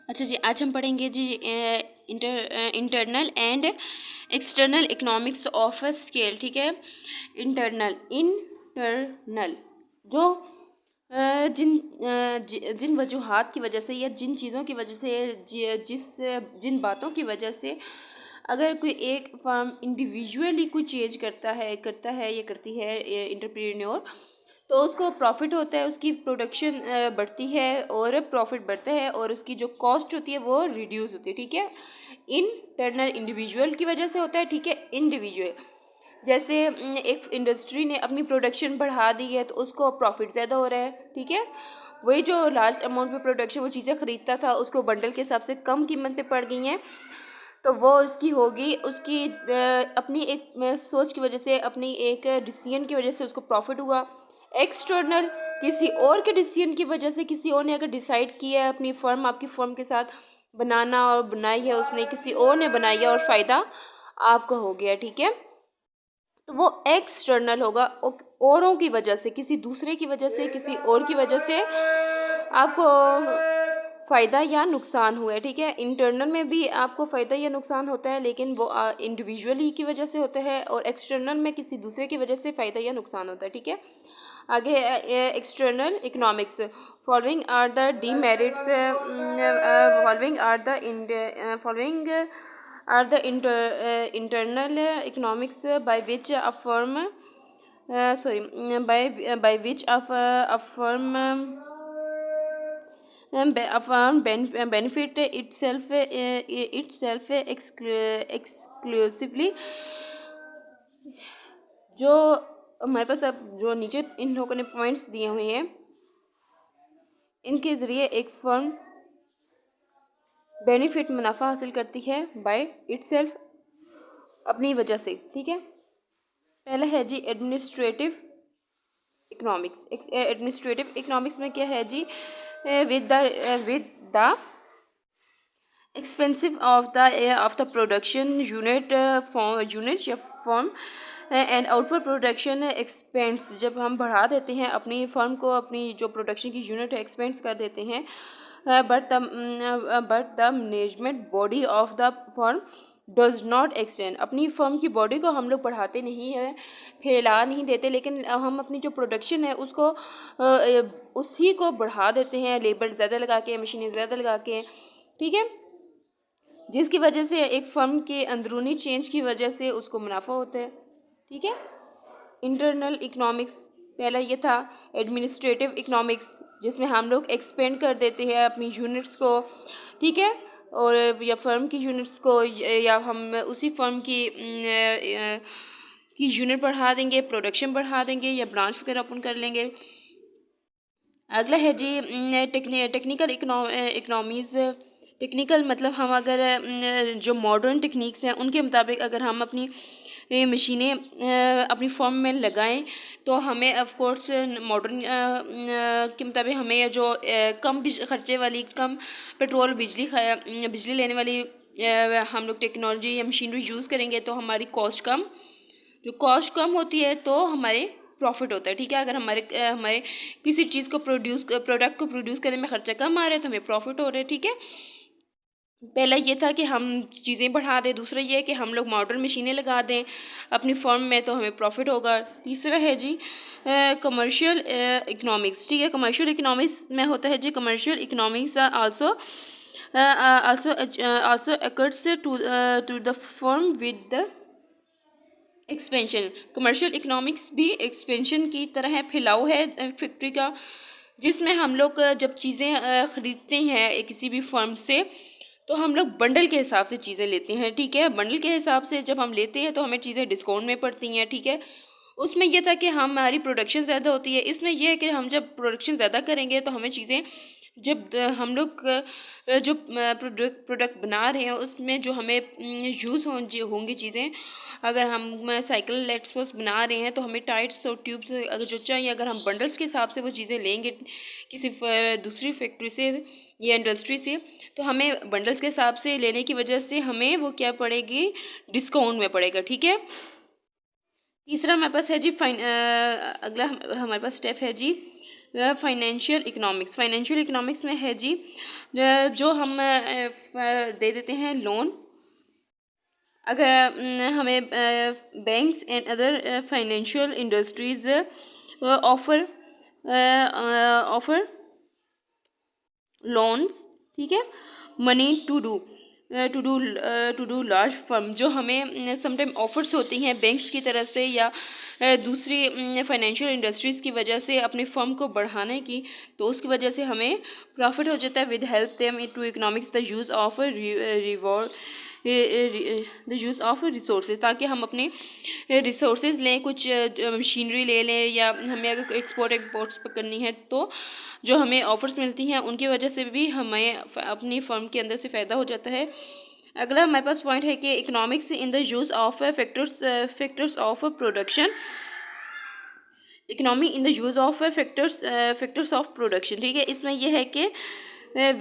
अच्छा जी, आज हम पढ़ेंगे जी internal and external economics of scale. ठीक है, इंटरनल जो जिन वजूहात की वजह से या जिन चीज़ों की वजह से जिन बातों की वजह से अगर कोई एक फर्म इंडिविजुअली कोई चेंज करता है या करती है इंटरप्रेन्योर, तो उसको प्रॉफिट होता है, उसकी प्रोडक्शन बढ़ती है और प्रॉफिट बढ़ता है और उसकी जो कॉस्ट होती है वो रिड्यूस होती है। ठीक है, इंटरनल इंडिविजुअल की वजह से होता है। ठीक है, इंडिविजुअल जैसे एक इंडस्ट्री ने अपनी प्रोडक्शन बढ़ा दी है तो उसको प्रॉफिट ज़्यादा हो रहा है। ठीक है, वही जो लार्ज अमाउंट में प्रोडक्शन वो चीज़ें ख़रीदता था उसको बंडल के हिसाब से कम कीमत पे पड़ गई हैं, तो वो उसकी होगी, उसकी अपनी एक सोच की वजह से, अपनी एक डिसीजन की वजह से उसको प्रॉफिट हुआ। एक्सटर्नल किसी और के डिसीजन की वजह से, किसी और ने अगर डिसाइड किया है अपनी फर्म आपकी फर्म के साथ बनाना और बनाई है उसने, किसी और ने बनाई है और फ़ायदा आपका हो गया। ठीक है, तो वो एक्सटर्नल होगा, औरों की वजह से, किसी दूसरे की वजह से, किसी और की वजह से आपको फ़ायदा या नुकसान हुआ है। ठीक है, इंटरनल में भी आपको फ़ायदा या नुकसान होता है लेकिन वो इंडिविजुअली की वजह से होता है, और एक्सटर्नल में किसी दूसरे की वजह से फ़ायदा या नुकसान होता है। ठीक है, आगे external economics. Following are the demerits following are the internal economics by which a firm by which a firm benefit itself exclusively। जो हमारे पास अब जो नीचे इन लोगों ने पॉइंट्स दिए हुए हैं, इनके ज़रिए एक फर्म बेनिफिट मुनाफा हासिल करती है बाय इटसेल्फ, अपनी वजह से। ठीक है, पहला है जी एडमिनिस्ट्रेटिव इकोनॉमिक्स। एडमिनिस्ट्रेटिव इकोनॉमिक्स में क्या है जी, with the expensive of the production unit या form and output production expense. जब हम बढ़ा देते हैं अपनी फर्म को, अपनी जो प्रोडक्शन की यूनिट है एक्सपेंस कर देते हैं, but the management body of the firm does not extend. अपनी फर्म की बॉडी को हम लोग बढ़ाते नहीं हैं, फैला नहीं देते, लेकिन हम अपनी जो प्रोडक्शन है उसको उसी को बढ़ा देते हैं, लेबर ज़्यादा लगा के, मशीनें ज़्यादा लगा के। ठीक है, जिसकी वजह से एक फर्म के अंदरूनी चेंज की वजह से उसको मुनाफा होता है। ठीक है, इंटरनल इकोनॉमिक्स पहला ये था। एडमिनिस्ट्रेटिव इकोनॉमिक्स जिसमें हम लोग एक्सपेंड कर देते हैं अपनी यूनिट्स को। ठीक है, और या फर्म की यूनिट्स को, या हम उसी फर्म की यूनिट बढ़ा देंगे, प्रोडक्शन बढ़ा देंगे, या ब्रांच वगैरह ओपन कर लेंगे। अगला है जी टेक्निकल इकोनॉमीज़। टेक्निकल मतलब हम अगर जो मॉडर्न टेक्निक्स हैं उनके मुताबिक अगर हम अपनी मशीनें अपनी फर्म में लगाएं तो हमें ऑफ कोर्स मॉडर्न के मुताबिक हमें जो कम खर्चे वाली, कम पेट्रोल बिजली लेने वाली हम लोग टेक्नोलॉजी या मशीनरी यूज़ करेंगे तो हमारी कॉस्ट कम होती है तो हमारे प्रॉफिट होता है। ठीक है, अगर हमारे किसी चीज़ को प्रोडक्ट को प्रोड्यूस करने में खर्चा कम आ रहा है तो हमें प्रॉफिट हो रहा है। ठीक है, पहला ये था कि हम चीज़ें बढ़ा दें, दूसरा ये है कि हम लोग मॉडर्न मशीनें लगा दें अपनी फर्म में तो हमें प्रॉफिट होगा। तीसरा है जी कमर्शियल इकोनॉमिक्स। ठीक है, कमर्शियल इकोनॉमिक्स में होता है जी, commercial economics also occurs to the firm with the expansion. Commercial economics भी एक्सपेंशन की तरह है, फैलाव है फैक्ट्री का, जिसमें हम लोग जब चीज़ें ख़रीदते हैं किसी भी फर्म से तो हम लोग बंडल के हिसाब से चीज़ें लेते हैं। ठीक है, बंडल के हिसाब से जब हम लेते हैं तो हमें चीज़ें डिस्काउंट में पड़ती हैं। ठीक है, उसमें यह था कि हमारी प्रोडक्शन ज़्यादा होती है, इसमें यह है कि हम जब प्रोडक्शन ज़्यादा करेंगे तो हमें चीज़ें, जब हम लोग जो प्रोडक्ट बना रहे हैं उसमें जो हमें यूज़ होंगी चीज़ें, अगर हम साइकिल लेट्स सपोज बना रहे हैं तो हमें टाइट्स और ट्यूब्स अगर जो चाहिए, अगर हम बंडल्स के हिसाब से वो चीज़ें लेंगे किसी दूसरी फैक्ट्री से या इंडस्ट्री से, तो हमें बंडल्स के हिसाब से लेने की वजह से हमें वो क्या पड़ेगी, डिस्काउंट में पड़ेगा। ठीक है, तीसरा हमारे पास है जी अगला हमारे पास स्टेप है जी फाइनेंशियल इकोनॉमिक्स में है जी जो हम दे देते हैं लोन। अगर हमें banks and other financial industries offer loans, ठीक है, money to do large firm, जो हमें समटाइम ऑफर्स होती हैं बैंक्स की तरफ से या दूसरी फाइनेंशियल इंडस्ट्रीज़ की वजह से अपने फर्म को बढ़ाने की, तो उसकी वजह से हमें प्रॉफिट हो जाता है। With help them to economics the use of resources, ताकि हम अपने रिसोर्सेज लें, कुछ मशीनरी ले लें, या हमें अगर एक्सपोर्ट करनी है तो जो हमें ऑफर्स मिलती हैं उनकी वजह से भी हमें अपनी फर्म के अंदर से फ़ायदा हो जाता है। अगला हमारे पास पॉइंट है कि economics in the use of factors of production, economy in the use of factors of production, ठीक है। इसमें यह है कि when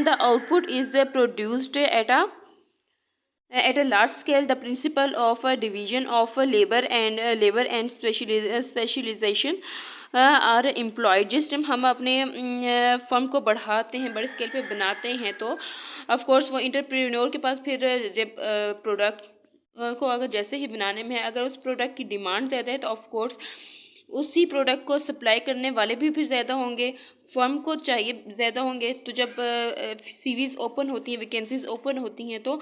the output is produced at a large scale, the principle of division of labor and specialization are employed। जिस time हम अपने firm को बढ़ाते हैं, बड़े स्केल पे बनाते हैं, तो ऑफ कोर्स वो इंटरप्रेन्योर के पास फिर जब प्रोडक्ट को अगर जैसे ही बनाने में है, अगर उस प्रोडक्ट की डिमांड ज़्यादा है तो ऑफ कोर्स उसी प्रोडक्ट को सप्लाई करने वाले भी फिर ज़्यादा होंगे, फर्म को चाहिए ज़्यादा होंगे। तो जब सीवीज़ ओपन होती हैं, वैकेंसीज ओपन होती हैं, तो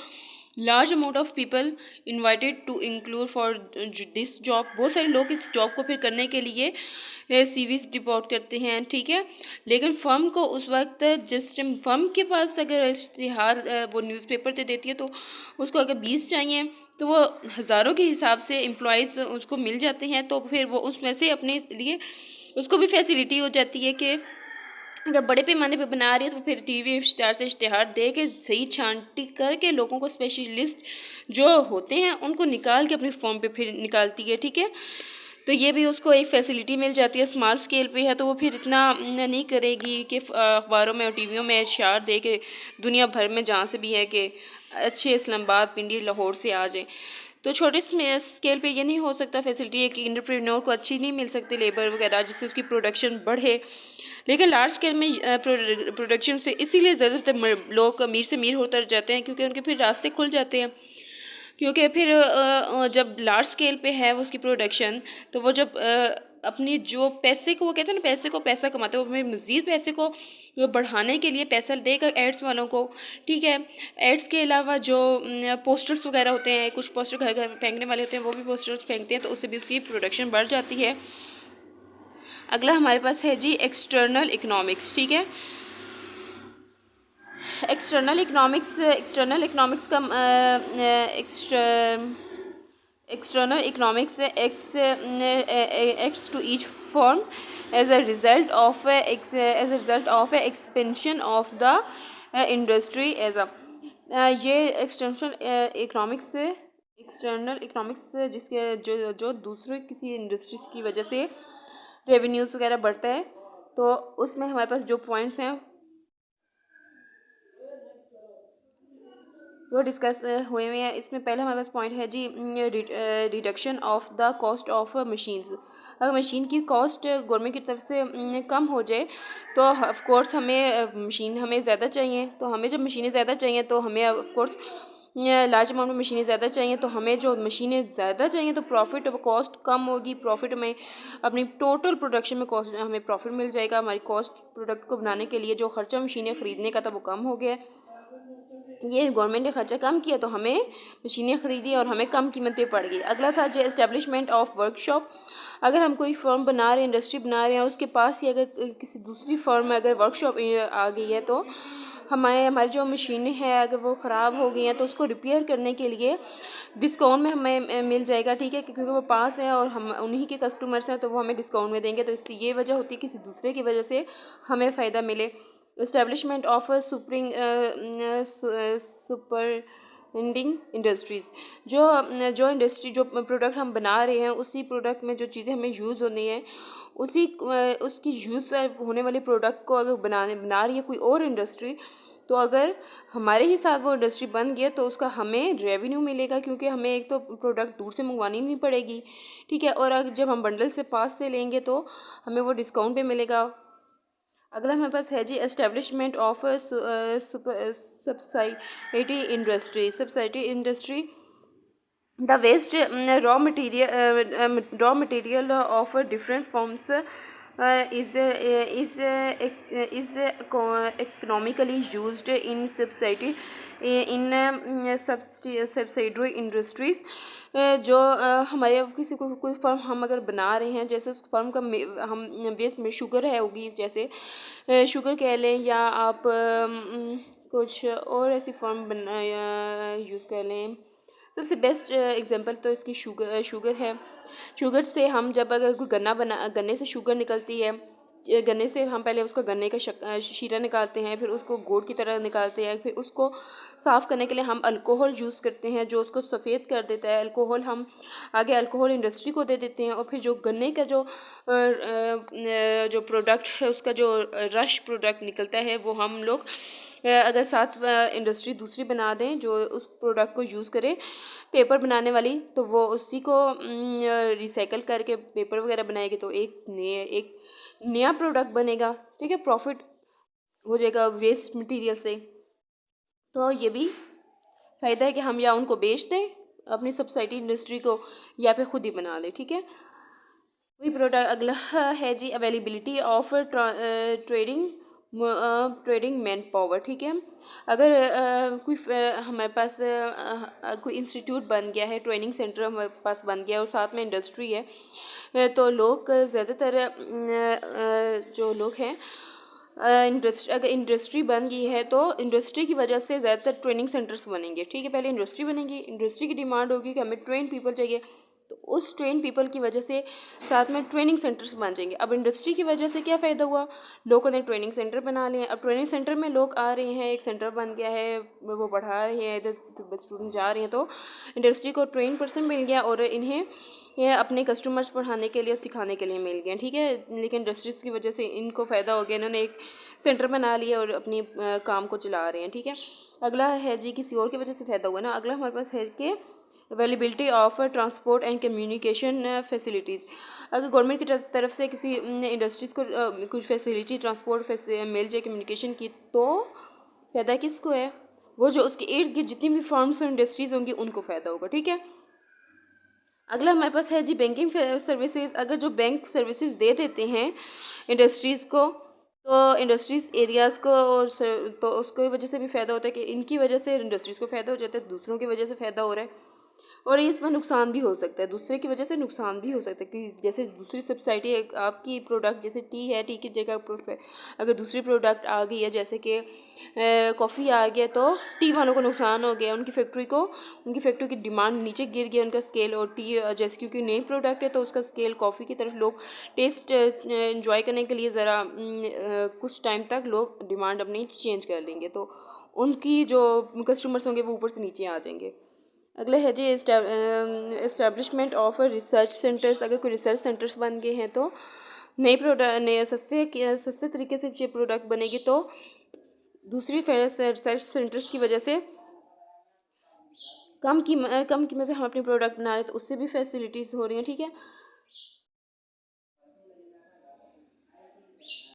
large amount of people invited to include for this job, बहुत सारे लोग इस जॉब को फिर करने के लिए सीवीज़ डिपोर्ट करते हैं, ठीक है। लेकिन फर्म को उस वक्त जिस टाइम फर्म के पास अगर इश्तिहार वो न्यूज़पेपर पे देती है, तो उसको अगर 20 चाहिए तो वो हज़ारों के हिसाब से एम्प्लॉयज़ उसको मिल जाते हैं, तो फिर वो उसमें से अपने लिए उसको भी फैसिलिटी हो जाती है कि अगर बड़े पैमाने पे बना रही है तो फिर टीवी स्टार से इश्तिहार दे के सही छांटी करके लोगों को, स्पेशलिस्ट जो होते हैं उनको निकाल के अपनी फॉर्म पे फिर निकालती है, ठीक है। तो ये भी उसको एक फैसिलिटी मिल जाती है। स्मॉल स्केल पे है तो वो फिर इतना नहीं करेगी कि अखबारों में और टीवियों में इश्तिहार दे के दुनिया भर में जहाँ से भी है कि अच्छे इस्लामाबाद, पिंडी, लाहौर से आ जाए। तो छोटे स्केल पे ये नहीं हो सकता फैसिलिटी है कि इंटरप्रेन्योर को अच्छी नहीं मिल सकती लेबर वगैरह जिससे उसकी प्रोडक्शन बढ़े। लेकिन लार्ज स्केल में प्रोडक्शन से इसीलिए ज़्यादातर लोग अमीर से अमीर होते जाते हैं, क्योंकि उनके फिर रास्ते खुल जाते हैं। क्योंकि फिर जब लार्ज स्केल पे है उसकी प्रोडक्शन, तो वो जब अपनी जो पैसे को, वो कहते हैं ना पैसे को पैसा कमाते हैं, वो हमें मज़ीद पैसे को बढ़ाने के लिए पैसा देगा एड्स वालों को, ठीक है। एड्स के अलावा जो पोस्टर्स वगैरह होते हैं, कुछ पोस्टर घर घर फेंकने वाले होते हैं, वो भी पोस्टर्स फेंकते हैं, तो उससे भी उसकी प्रोडक्शन बढ़ जाती है। अगला हमारे पास है जी एक्सटर्नल इकनॉमिक्स, ठीक है। एक्सटर्नल इकनॉमिक्स का external economics acts to each form as a result of expansion of the industry as a, ये एक्सटर्नल इकनॉमिक्स जिसके जो दूसरे किसी इंडस्ट्रीज की वजह से रेवेन्यूज़ वगैरह बढ़ता है, तो उसमें हमारे पास जो पॉइंट्स हैं वो डिस्कस हुए हुए हैं। इसमें पहले हमारे पास पॉइंट है जी reduction of the cost of machines. अगर मशीन की कॉस्ट गवर्नमेंट की तरफ से कम हो जाए, तो ऑफ कोर्स हमें मशीन हमें ज़्यादा चाहिए, तो हमें जब मशीनें ज़्यादा चाहिए तो हमें ऑफ कोर्स लार्ज अमाउंट में मशीनें ज़्यादा चाहिए, तो हमें जो मशीनें ज़्यादा चाहिए तो प्रॉफिट कॉस्ट कम होगी, प्रॉफिट में अपनी टोटल प्रोडक्शन में कॉस्ट हमें प्रॉफिट मिल जाएगा। हमारी कॉस्ट प्रोडक्ट को बनाने के लिए जो खर्चा मशीनें ख़रीदने का था वो कम हो गया, ये गवर्नमेंट ने खर्चा कम किया तो हमें मशीनें ख़रीदी और हमें कम कीमत पे पड़ गई। अगला था जो एस्टेब्लिशमेंट ऑफ वर्कशॉप। अगर हम कोई फर्म बना रहे हैं, इंडस्ट्री बना रहे हैं, उसके पास ही अगर किसी दूसरी फर्म में अगर वर्कशॉप आ गई है, तो हमारी जो मशीनें हैं अगर वो ख़राब हो गई हैं तो उसको रिपेयर करने के लिए डिस्काउंट में हमें मिल जाएगा, ठीक है, क्योंकि वो पास हैं और हम उन्हीं के कस्टमर्स हैं, तो वो हमें डिस्काउंट में देंगे। तो इससे ये वजह होती है किसी दूसरे की वजह से हमें फ़ायदा मिले। इस्टेब्लिशमेंट ऑफ सुपरिंडिंग इंडस्ट्रीज़, जो इंडस्ट्री जो प्रोडक्ट हम बना रहे हैं उसी प्रोडक्ट में जो चीज़ें हमें यूज़ होनी है उसकी यूज़ होने वाले प्रोडक्ट को अगर बना रही है कोई और इंडस्ट्री, तो अगर हमारे ही साथ वो इंडस्ट्री बन गई तो उसका हमें रेवेन्यू मिलेगा, क्योंकि हमें एक तो प्रोडक्ट दूर से मंगवानी नहीं पड़ेगी, ठीक है। और अगर जब हम बंडल से पास से लेंगे तो हमें वो डिस्काउंट पे मिलेगा। अगला हमारे पास है जी establishment of subsidy industry the waste raw material of different forms is economically used in subsidy in subsidiary industries। जो हमारे किसी को कोई फर्म हम अगर बना रहे हैं, जैसे उस फर्म का हम वेस्ट में शुगर है होगी, जैसे शुगर कह लें, या आप कुछ और ऐसी फर्म बना यूज़ कर लें। सबसे बेस्ट एग्जांपल तो इसकी शुगर है। शुगर से हम जब अगर कोई गन्ने से शुगर निकलती है, गन्ने से हम पहले उसको गन्ने का शीरा निकालते हैं, फिर उसको गुड़ की तरह निकालते हैं, फिर उसको साफ़ करने के लिए हम अल्कोहल यूज़ करते हैं जो उसको सफ़ेद कर देता है। अल्कोहल हम आगे अल्कोहल इंडस्ट्री को दे देते हैं, और फिर जो गन्ने का जो प्रोडक्ट है, उसका जो रश प्रोडक्ट निकलता है, वो हम लोग अगर साथ इंडस्ट्री दूसरी बना दें जो उस प्रोडक्ट को यूज़ करे पेपर बनाने वाली, तो वो उसी को रिसाइकल करके पेपर वगैरह बनाएगी, तो एक नया प्रोडक्ट बनेगा। ठीक है, प्रॉफिट हो जाएगा वेस्ट मटेरियल से। तो ये भी फ़ायदा है कि हम या उनको बेच दें अपनी सब्सिडी इंडस्ट्री को, या फिर ख़ुद ही बना लें। ठीक है, वही प्रोडक्ट। अगला है जी availability of trading manpower. ठीक है, अगर कोई हमारे पास कोई इंस्टीट्यूट बन गया है, ट्रेनिंग सेंटर हमारे पास बन गया है, और साथ में इंडस्ट्री है, तो लोग ज़्यादातर जो लोग हैं अगर इंडस्ट्री बन गई है तो इंडस्ट्री की वजह से ज़्यादातर ट्रेनिंग सेंटर्स बनेंगे। ठीक है, पहले इंडस्ट्री बनेगी, इंडस्ट्री की डिमांड होगी कि हमें ट्रेन पीपल चाहिए, तो उस ट्रेन पीपल की वजह से साथ में ट्रेनिंग सेंटर्स बन जाएंगे। अब इंडस्ट्री की वजह से क्या फ़ायदा हुआ, लोगों ने ट्रेनिंग सेंटर बना लिए। अब ट्रेनिंग सेंटर में लोग आ रहे हैं, एक सेंटर बन गया है, वो पढ़ा रहे हैं, इधर स्टूडेंट जा रहे हैं, तो इंडस्ट्री को ट्रेन पर्सन मिल गया, और इन्हें ये अपने कस्टमर्स पढ़ाने के लिए और सिखाने के लिए मिल गए। ठीक है, लेकिन इंडस्ट्रीज़ की वजह से इनको फ़ायदा हो गया, इन्होंने एक सेंटर बना लिया और अपनी काम को चला रहे हैं। ठीक है, अगला है जी किसी और की वजह से फ़ायदा हुआ ना। अगला हमारे पास है कि availability of transport and communication facilities. अगर गवर्नमेंट की तरफ से किसी इंडस्ट्रीज़ को कुछ फैसिलिटी ट्रांसपोर्ट मिल जाए कम्युनिकेशन की, तो फ़ायदा किसको है, वो जो उसके इर्द गिर्द जितनी भी फर्म्स और इंडस्ट्रीज़ होंगी उनको फ़ायदा होगा। ठीक है, अगला हमारे पास है जी बैंकिंग सर्विसेज। अगर जो बैंक सर्विसेज दे देते हैं इंडस्ट्रीज़ को, तो इंडस्ट्रीज़ एरियाज़ को, और तो उसकी वजह से भी फ़ायदा होता है कि इनकी वजह से इंडस्ट्रीज़ को फ़ायदा हो जाता है, दूसरों की वजह से फ़ायदा हो रहा है, और इसमें नुकसान भी हो सकता है, दूसरे की वजह से नुकसान भी हो सकता है कि जैसे दूसरी सब्सिडी आपकी प्रोडक्ट जैसे टी है, टी की जगह अगर दूसरी प्रोडक्ट आ गई है, जैसे कि कॉफ़ी आ गया, तो टी वालों को नुकसान हो गया, उनकी फैक्ट्री की डिमांड नीचे गिर गया, उनका स्केल। और टी जैसे क्योंकि नई प्रोडक्ट है तो उसका स्केल कॉफ़ी की तरफ लोग टेस्ट एंजॉय करने के लिए ज़रा कुछ टाइम तक लोग डिमांड अपनी चेंज कर लेंगे, तो उनकी जो कस्टमर्स होंगे वो ऊपर से नीचे आ जाएंगे। अगला है जी एस्टेब्लिशमेंट ऑफ रिसर्च सेंटर्स। अगर कोई रिसर्च सेंटर्स बन गए हैं तो नए सस्ते तरीके से ये प्रोडक्ट बनेगी, तो दूसरी रिसर्च सेंटर्स की वजह से कम कीमत में हम अपने प्रोडक्ट बना रहे हैं, तो उससे भी फैसिलिटीज़ हो रही हैं। ठीक है,